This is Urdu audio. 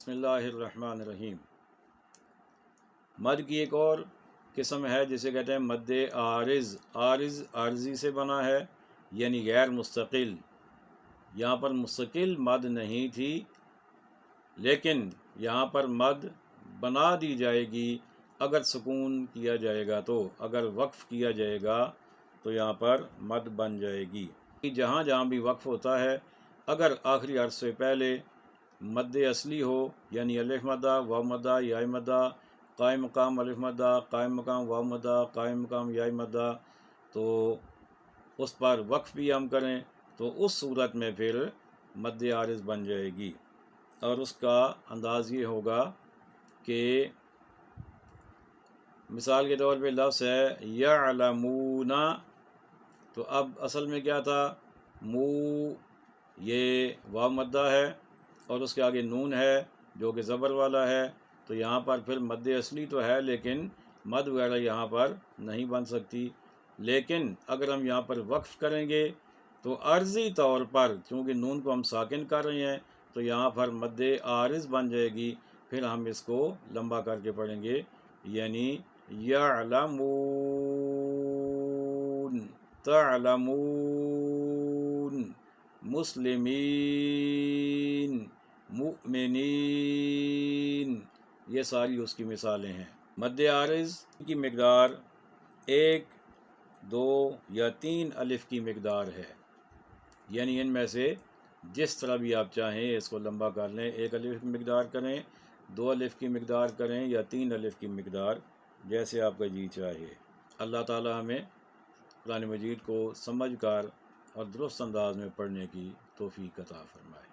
بسم اللہ الرحمن الرحیم۔ مد کی ایک اور قسم ہے جسے کہتے ہیں مد عارض۔ عارض عارضی سے بنا ہے، یعنی غیر مستقل۔ یہاں پر مستقل مد نہیں تھی، لیکن یہاں پر مد بنا دی جائے گی اگر سکون کیا جائے گا تو، اگر وقف کیا جائے گا تو یہاں پر مد بن جائے گی۔ جہاں جہاں بھی وقف ہوتا ہے، اگر آخری حرف سے پہلے مد اصلی ہو، یعنی الف مدہ، واو مدہ، یا مدہ، قائم مقام الف مدہ، قائم مقام واو مدہ، قائم مقام یا مدہ، تو اس پر وقف بھی ہم کریں تو اس صورت میں پھر مد عارض بن جائے گی۔ اور اس کا انداز یہ ہوگا کہ مثال کے طور پہ لفظ ہے یعلمون، تو اب اصل میں کیا تھا، مو، یہ واو مدہ ہے اور اس کے آگے نون ہے جو کہ زبر والا ہے، تو یہاں پر پھر مد اصلی تو ہے لیکن مد وغیرہ یہاں پر نہیں بن سکتی۔ لیکن اگر ہم یہاں پر وقف کریں گے تو عارضی طور پر، چونکہ نون کو ہم ساکن کر رہے ہیں، تو یہاں پر مد عارض بن جائے گی۔ پھر ہم اس کو لمبا کر کے پڑھیں گے، یعنی یعلمون، تعلمون، مسلمین، مؤمنین، یہ ساری اس کی مثالیں ہیں۔ مد عارض کی مقدار 1، 2 یا 3 الف کی مقدار ہے، یعنی ان میں سے جس طرح بھی آپ چاہیں اس کو لمبا کر لیں۔ 1 الف کی مقدار کریں، 2 الف کی مقدار کریں یا 3 الف کی مقدار، جیسے آپ کا جی چاہے۔ اللہ تعالی ہمیں قرآن مجید کو سمجھ کر اور درست انداز میں پڑھنے کی توفیق عطا فرمائے۔